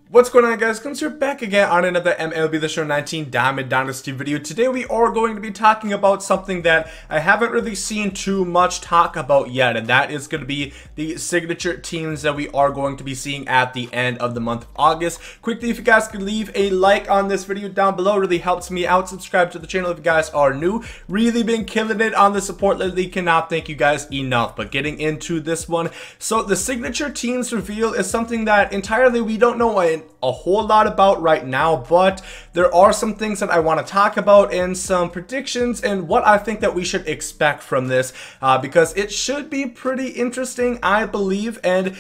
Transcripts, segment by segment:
What's going on, guys? Comes here back again on another MLB The Show 19 Diamond Dynasty video. Today we are going to be talking about something that I haven't really seen too much talk about yet, and that is going to be the signature teams that we are going to be seeing at the end of the month of August. Quickly, if you guys could leave a like on this video down below, really helps me out. Subscribe to the channel if you guys are new. Really been killing it on the support lately. Cannot thank you guys enough. But getting into this one, so the signature teams reveal is something that entirely we don't know a whole lot about right now, but there are some things that I want to talk about and some predictions and what I think that we should expect from this, because it should be pretty interesting, I believe. And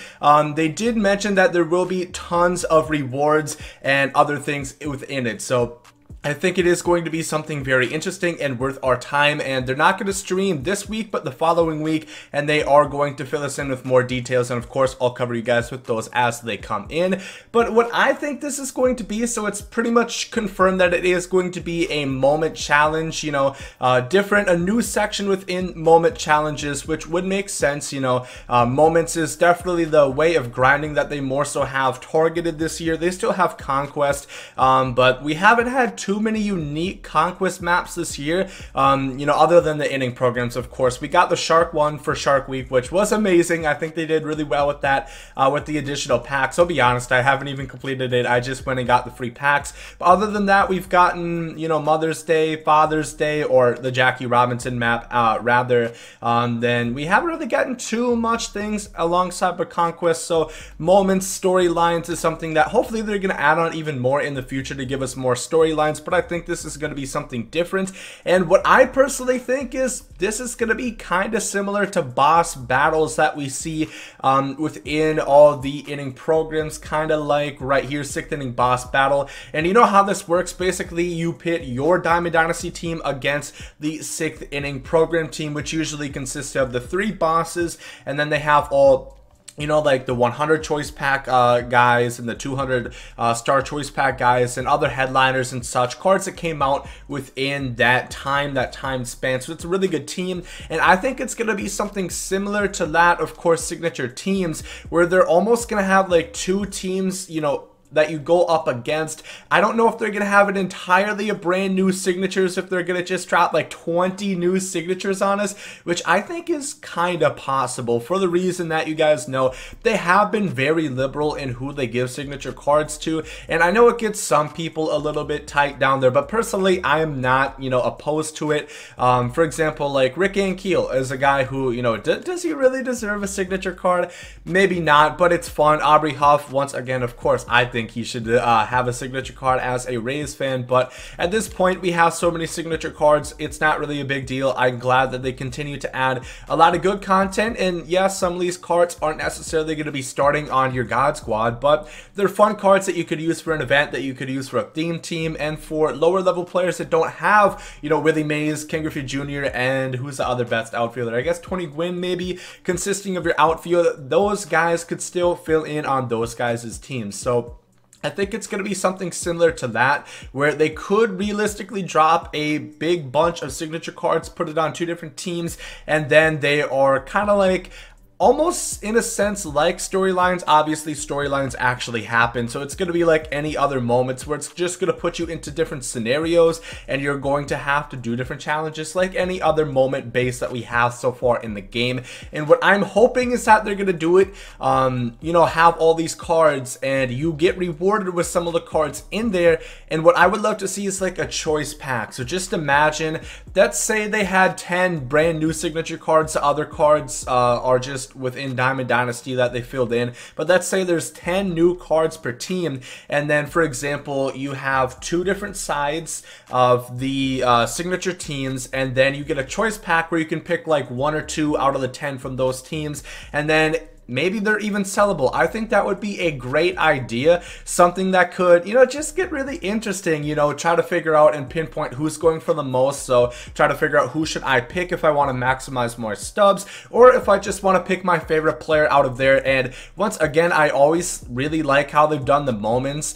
they did mention that there will be tons of rewards and other things within it, so I think it is going to be something very interesting and worth our time. And they're not going to stream this week but the following week, and they are going to fill us in with more details, and of course I'll cover you guys with those as they come in. But what I think this is going to be, so it's pretty much confirmed that it is going to be a moment challenge, you know, a new section within moment challenges, which would make sense. You know, moments is definitely the way of grinding that they more so have targeted this year. They still have Conquest, but we haven't had too many unique Conquest maps this year, you know, other than the inning programs. Of course, we got the Shark one for Shark Week, which was amazing. I think they did really well with that, with the additional packs. I'll be honest, I haven't even completed it. I just went and got the free packs. But other than that, we've gotten, you know, Mother's Day, Father's Day, or the Jackie Robinson map, rather. Then we haven't really gotten too much things alongside with Conquest. So moments, storylines is something that hopefully they're going to add on even more in the future to give us more storylines. But I think this is going to be something different. And what I personally think is this is going to be kind of similar to boss battles that we see within all the inning programs, kind of like right here, 6th inning boss battle. And you know how this works. Basically, you pit your Diamond Dynasty team against the 6th inning program team, which usually consists of the 3 bosses, and then they have all, you know, like the 100 choice pack guys and the 200 star choice pack guys and other headliners and such, cards that came out within that time span. So it's a really good team, and I think it's going to be something similar to that, of course, signature teams, where they're almost going to have like 2 teams, you know, that you go up against. I don't know if they're going to have it entirely a brand new signatures, if they're going to just drop like 20 new signatures on us, which I think is kind of possible, for the reason that you guys know they have been very liberal in who they give signature cards to. And I know it gets some people a little bit tight down there, but personally I am not, you know, opposed to it. For example, like Rick Ankiel is a guy who, you know, does he really deserve a signature card? Maybe not, but it's fun. Aubrey Huff, once again, of course, I think he should have a signature card as a Rays fan, but at this point we have so many signature cards, it's not really a big deal. I'm glad that they continue to add a lot of good content, and yes, some of these cards aren't necessarily going to be starting on your God Squad, but they're fun cards that you could use for an event, that you could use for a theme team, and for lower level players that don't have, you know, Willie Mays, Ken Griffey Jr., and who's the other best outfielder? I guess Tony Gwynn, maybe, consisting of your outfield. Those guys could still fill in on those guys' teams. So I think it's going to be something similar to that, where they could realistically drop a big bunch of signature cards, put it on 2 different teams, and then they are kind of like, almost in a sense like storylines. Obviously storylines actually happen, so it's going to be like any other moments, where it's just going to put you into different scenarios and you're going to have to do different challenges like any other moment base that we have so far in the game. And what I'm hoping is that they're going to do it, you know, have all these cards and you get rewarded with some of the cards in there. And what I would love to see is like a choice pack. So just imagine, let's say they had 10 brand new signature cards. The other cards are just within Diamond Dynasty that they filled in, but let's say there's 10 new cards per team, and then for example you have 2 different sides of the signature teams, and then you get a choice pack where you can pick like 1 or 2 out of the 10 from those teams, and then maybe they're even sellable. I think that would be a great idea, something that could, you know, just get really interesting, you know, try to figure out and pinpoint who's going for the most. So try to figure out who should I pick if I want to maximize more stubs, or if I just want to pick my favorite player out of there. And once again, I always really like how they've done the moments,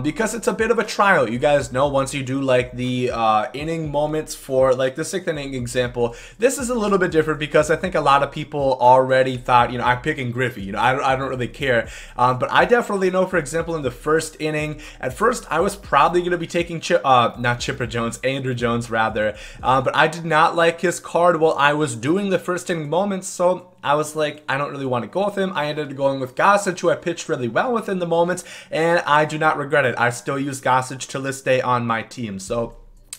because it's a bit of a trial. You guys know, once you do like the inning moments for like the 6th inning example, this is a little bit different, because I think a lot of people already thought, you know, I'm picking Griffey. You know, I don't really care. But I definitely know, for example, in the first inning, at first I was probably going to be taking not Chipper Jones, Andrew Jones rather. But I did not like his card while I was doing the first inning moments, so I was like, I don't really want to go with him. I ended up going with Gossage, who I pitched really well with in the moments, and I do not regret it. I still use Gossage to this day on my team. So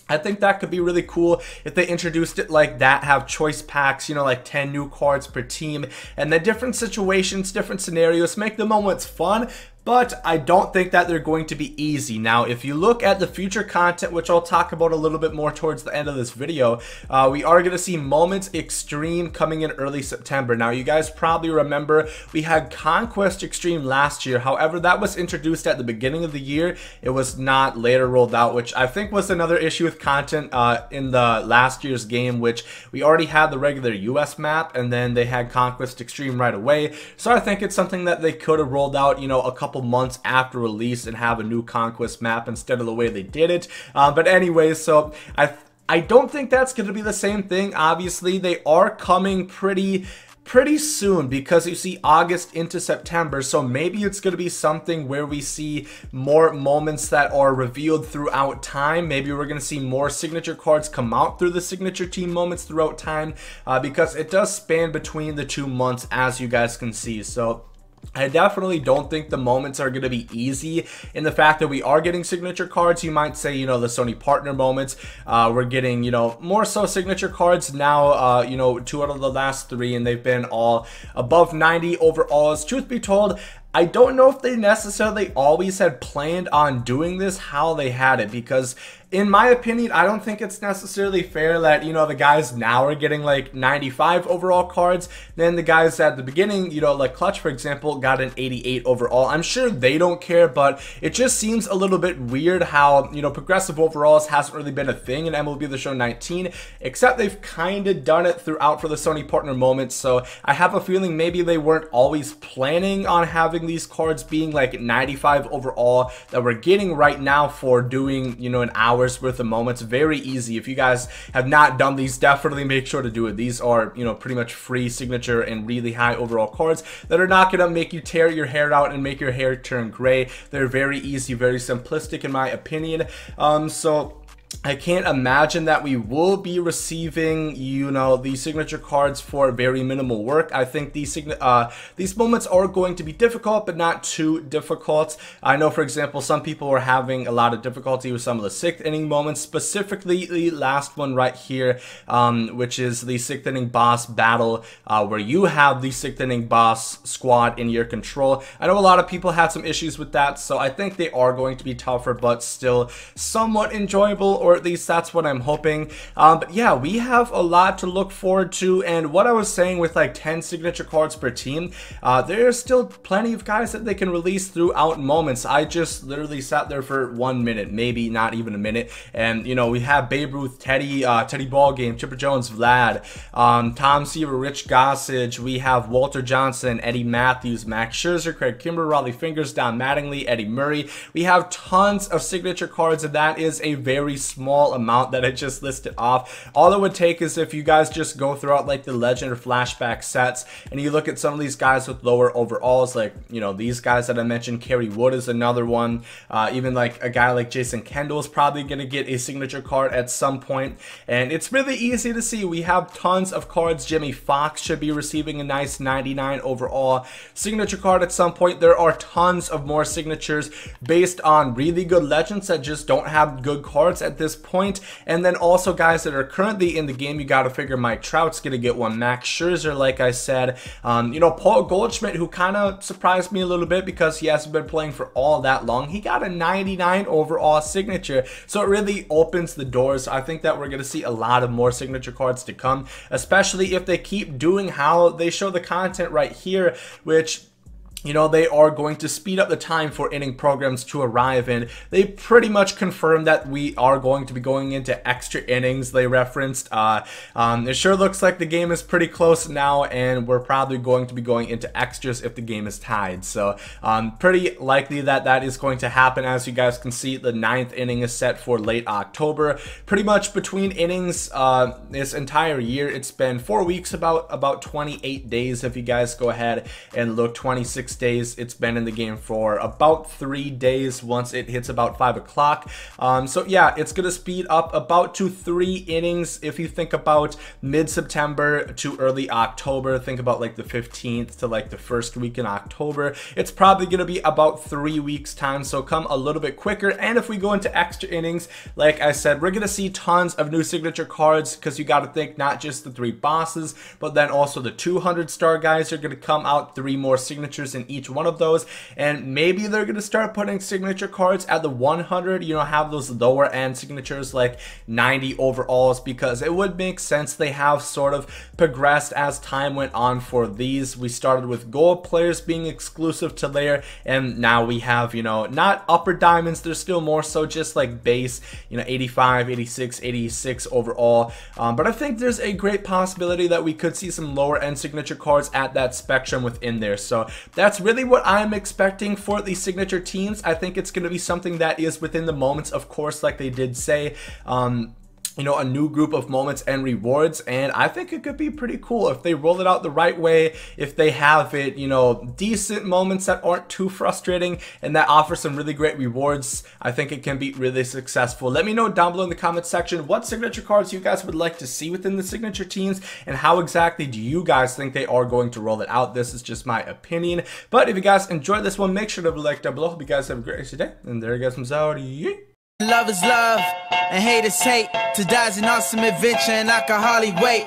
I think that could be really cool if they introduced it like that, have choice packs, you know, like 10 new cards per team, and then different situations, different scenarios, make the moments fun. But I don't think that they're going to be easy. Now, if you look at the future content, which I'll talk about a little bit more towards the end of this video, we are going to see Moments Extreme coming in early September. Now, you guys probably remember we had Conquest Extreme last year. However, that was introduced at the beginning of the year. It was not later rolled out, which I think was another issue with content in the last year's game, which we already had the regular US map, and then they had Conquest Extreme right away. So I think it's something that they could have rolled out, you know, a couple months after release and have a new Conquest map instead of the way they did it. But anyways, so I don't think that's going to be the same thing. Obviously, they are coming pretty soon, because you see August into September, so maybe it's going to be something where we see more moments that are revealed throughout time. Maybe we're going to see more signature cards come out through the signature team moments throughout time, because it does span between the 2 months, as you guys can see. So I definitely don't think the moments are going to be easy in the fact that we are getting signature cards. You might say, you know, the Sony partner moments, we're getting, you know, more so signature cards now, you know, 2 out of the last 3, and they've been all above 90 overall. As truth be told, I don't know if they necessarily always had planned on doing this, how they had it, because in my opinion, I don't think it's necessarily fair that, you know, the guys now are getting like 95 overall cards. Then the guys at the beginning, you know, like Clutch, for example, got an 88 overall. I'm sure they don't care, but it just seems a little bit weird how, you know, progressive overalls hasn't really been a thing in MLB The Show 19, except they've kind of done it throughout for the Sony partner moments. So I have a feeling maybe they weren't always planning on having these cards being like 95 overall that we're getting right now for doing, you know, an hour's worth of moments. Very easy. If you guys have not done these, definitely make sure to do it. These are, you know, pretty much free signature and really high overall cards that are not going to make you tear your hair out and make your hair turn gray. They're very easy, very simplistic in my opinion. So I can't imagine that we will be receiving, you know, these signature cards for very minimal work. I think these moments are going to be difficult, but not too difficult. I know, for example, some people are having a lot of difficulty with some of the 6th inning moments, specifically the last one right here, which is the 6th inning boss battle, where you have the 6th inning boss squad in your control. I know a lot of people had some issues with that, so I think they are going to be tougher, but still somewhat enjoyable, or at least that's what I'm hoping. But yeah, we have a lot to look forward to, and what I was saying with like 10 signature cards per team, there's still plenty of guys that they can release throughout moments. I just literally sat there for 1 minute, maybe not even a minute, and you know, we have Babe Ruth, Teddy Ballgame, Chipper Jones, Vlad, Tom Seaver, Rich Gossage, we have Walter Johnson, Eddie Matthews, Max Scherzer, Craig Kimber, Raleigh Fingers, Don Mattingly, Eddie Murray. We have tons of signature cards, and that is a very small amount that I just listed off. All it would take is if you guys just go throughout like the legend or flashback sets and you look at some of these guys with lower overalls, like, you know, these guys that I mentioned. Kerry Wood is another one. Even like a guy like Jason Kendall is probably going to get a signature card at some point, and it's really easy to see. We have tons of cards. Jimmy Fox should be receiving a nice 99 overall signature card at some point. There are tons of more signatures based on really good legends that just don't have good cards at this point. And then also guys that are currently in the game, you got to figure Mike Trout's gonna get one. Max Scherzer, like I said, you know, Paul Goldschmidt, who kind of surprised me a little bit because he hasn't been playing for all that long, he got a 99 overall signature. So it really opens the doors. I think that we're gonna see a lot of more signature cards to come, especially if they keep doing how they show the content right here, which, you know, they are going to speed up the time for inning programs to arrive, and they pretty much confirmed that we are going to be going into extra innings. They referenced it sure looks like the game is pretty close now, and we're probably going to be going into extras if the game is tied. So pretty likely that that is going to happen. As you guys can see, the 9th inning is set for late October. Pretty much between innings this entire year, it's been 4 weeks, about 28 days if you guys go ahead and look. 26 days it's been in the game for, about 3 days once it hits about 5 o'clock. So yeah, it's gonna speed up about to 3 innings if you think about mid-September to early October. Think about like the 15th to like the first week in October. It's probably gonna be about 3 weeks time, so come a little bit quicker. And if we go into extra innings, like I said, we're gonna see tons of new signature cards, because you got to think not just the 3 bosses, but then also the 200 star guys are gonna come out, 3 more signatures in each one of those, and maybe they're gonna start putting signature cards at the 100, you know, have those lower end signatures like 90 overalls, because it would make sense. They have sort of progressed as time went on for these. We started with gold players being exclusive to layer, and now we have, you know, not upper diamonds, they're still more so just like base, you know, 85, 86, 86 overall. But I think there's a great possibility that we could see some lower end signature cards at that spectrum within there. So that's really what I'm expecting for the signature teams. I think it's going to be something that is within the moments, of course, like they did say. You know, a new group of moments and rewards, and I think it could be pretty cool if they roll it out the right way, if they have it, you know, decent moments that aren't too frustrating and that offer some really great rewards. I think it can be really successful. Let me know down below in the comment section what signature cards you guys would like to see within the signature teams, and how exactly do you guys think they are going to roll it out. This is just my opinion, but if you guys enjoyed this one, make sure to like down below. Hope you guys have a great rest of your day, and there you guys from Saudi. Love is love, and hate is hate. To die's an awesome adventure, and I can hardly wait.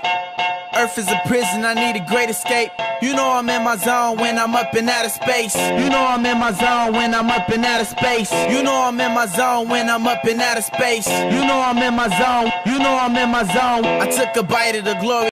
Earth is a prison, I need a great escape. You know I'm in my zone when I'm up in outer space. You know I'm in my zone when I'm up in outer space. You know I'm in my zone when I'm up in outer space. You know I'm in my zone. You know I'm in my zone. I took a bite of the glory.